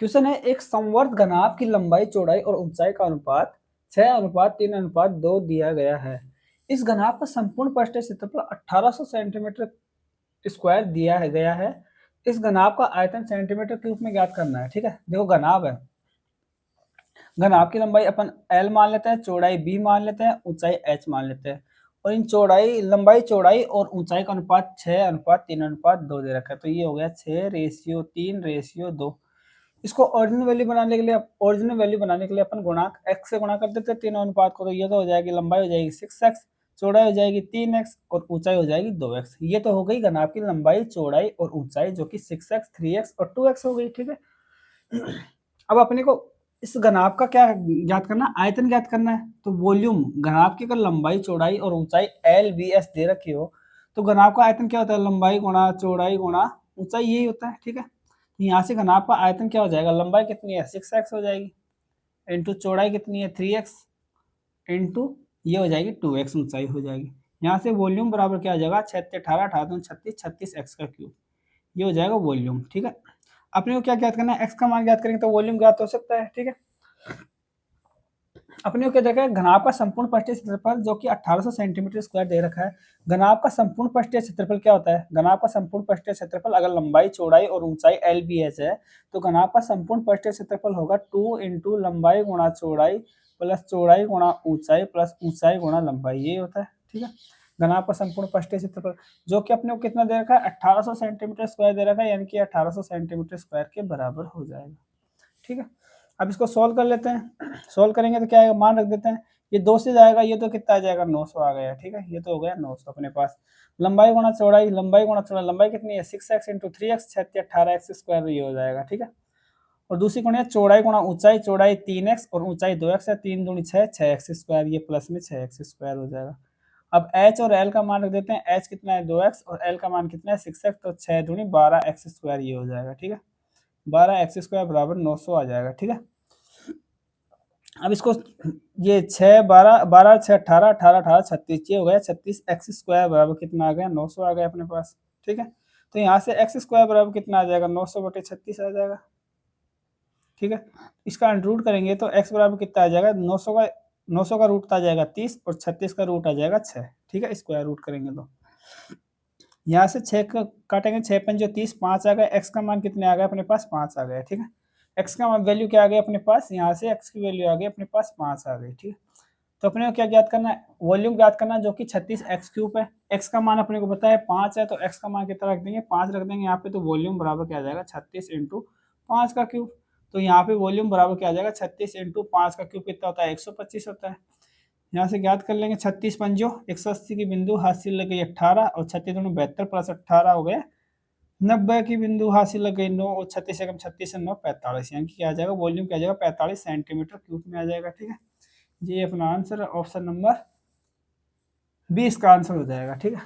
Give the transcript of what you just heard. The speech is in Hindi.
क्वेश्चन है एक समवर्त घनाभ की लंबाई चौड़ाई और ऊंचाई का अनुपात 6:3:2 दिया गया है। इस घनाभ का संपूर्ण पृष्ठीय क्षेत्रफल 1800 सेंटीमीटर स्क्वायर दिया है गया है। इस घनाभ का आयतन सेंटीमीटर क्यूब में ज्ञात करना है। ठीक है, देखो घनाभ है, घनाभ की लंबाई अपन L मान लेते हैं, चौड़ाई B मान लेते हैं, ऊंचाई H मान लेते हैं और इन लंबाई चौड़ाई और ऊंचाई का अनुपात 6:3:2 दे रखा है। तो ये हो गया 6:3:2। इसको ओरिजिनल वैल्यू बनाने के लिए अपन गुणांक x से गुणा कर देते हैं तीनों अनुपात को। तो ये तो हो जाएगी, लंबाई हो जाएगी 6x, चौड़ाई हो जाएगी 3x और ऊंचाई हो जाएगी 2x। ये तो हो गई घनाभ की लंबाई चौड़ाई और ऊंचाई जो कि 6x 3x और 2x हो गई। ठीक है, अब अपने को इस घनाभ का क्या ज्ञात करना, आयतन ज्ञात करना है। तो वॉल्यूम, घनाभ की अगर लंबाई चौड़ाई और ऊंचाई LBS दे रखी हो तो घनाभ का आयतन क्या होता है, लंबाई गुणा चौड़ाई गुणा ऊंचाई, यही होता है। ठीक है, यहाँ से घनाभ का आयतन क्या हो जाएगा, लंबाई कितनी है 6x हो जाएगी, इंटू चौड़ाई कितनी है 3x, इंटू ये हो जाएगी 2x ऊंचाई हो जाएगी। यहाँ से वॉल्यूम बराबर क्या हो जाएगा 6 18 18 36 36x का क्यूब, ये हो जाएगा वॉल्यूम। ठीक है, अपने को क्या ज्ञात करना है, x का मान ज्ञात करेंगे तो वॉल्यूम ज्ञात हो सकता है। ठीक है, अपने को क्या देखा है, घनाभ का संपूर्ण पृष्ठीय क्षेत्रफल जो कि 1800 सेंटीमीटर स्क्वायर दे रखा है। घनाभ का संपूर्ण पृष्ठीय क्षेत्रफल क्या होता है, घनाभ का संपूर्ण पृष्ठीय क्षेत्रफल अगर लंबाई चौड़ाई और ऊंचाई LBH है तो घनाभ का संपूर्ण पृष्ठीय क्षेत्रफल होगा 2 इंटू लंबाई गुणा चौड़ाई प्लस चौड़ाई गुणा ऊंचाई प्लस ऊंचाई गुणा लंबाई, ये होता है। ठीक है, घनाभ का संपूर्ण पृष्ठीय क्षेत्रफल जो कि अपने को कितना दे रखा है 1800 सेंटीमीटर स्क्वायर दे रखा है, यानी कि 1800 सेंटीमीटर स्क्वायर के बराबर हो जाएगा। ठीक है, अब इसको सोल्व कर लेते हैं। सोल्व करेंगे तो क्या आएगा, मान रख देते हैं, ये 2 से जाएगा, ये तो कितना आ जाएगा 900 आ गया। ठीक है, ये तो हो गया 900 अपने पास। लंबाई गुणा चौड़ाई, लंबाई गुणा चौड़ाई, लंबाई कितनी है 6x into 3x 18x square, ये हो जाएगा। ठीक है, और दूसरी गुणा चौड़ाई गुणा ऊंचाई, चौड़ाई 3x और ऊंचाई 2x है, 3 दूनी 6 6x स्क्वायर, ये प्लस में 6x स्क्वायर हो जाएगा। अब h और l का मान रख देते हैं, h कितना है 2x और l का मान कितना है 6x, तो 6 दूनी 12x स्क्वायर, ये हो जाएगा। ठीक है, 12x स्क्वायर बराबर 900 आ जाएगा। ठीक है, अब इसको ये 6 12 12 6 18 18 18 36, ये हो गया 36x स्क्वायर बराबर कितना आ गया 900 आ गया अपने पास। ठीक है, तो यहाँ से x स्क्वायर बराबर कितना आ जाएगा 900 बटे 36 आ जाएगा। ठीक है, इसका अंडर करेंगे तो x बराबर कितना आ जाएगा 900 का रूट आ जाएगा 30 और 36 का रूट आ जाएगा 6। ठीक है, स्क्वायर रूट करेंगे तो यहाँ से 6 काटेंगे, 6 पंजे 30, 5 आ गया, x का मान कितने आ गए अपने पास 5 आ गया। ठीक है, x का वैल्यू क्या आ गया अपने पास, यहाँ से x की वैल्यू आ गई अपने पास 5 आ गई। ठीक है, तो अपने को क्या ज्ञात करना है, वॉल्यूम ज्ञात करना है जो कि 36x क्यूब है। x का मान अपने को पता है 5 है, तो x का मान कितना रख देंगे 5 रख देंगे यहाँ पे, तो वॉल्यूम बराबर क्या आ जाएगा 36 इंटू 5 का क्यूब। तो यहाँ पे वॉल्यूम बराबर क्या आ जाएगा 36 इंटू 5 का क्यूब कितना होता है 125 होता है। यहाँ से ज्ञात कर लेंगे 36 पंजो 180 की बिंदु हासिल लग गई 18 और 36 दूनी 72 प्लस 18 हो गए 90 की बिंदु हासिल लग गई 9 और 36 से कम 36 से 9 45, यानी कि क्या आ जाएगा वॉल्यूम क्या आ जाएगा 45 सेंटीमीटर क्यूब में आ जाएगा। ठीक है, ये अपना आंसर ऑप्शन नंबर 20 का आंसर हो जाएगा। ठीक है।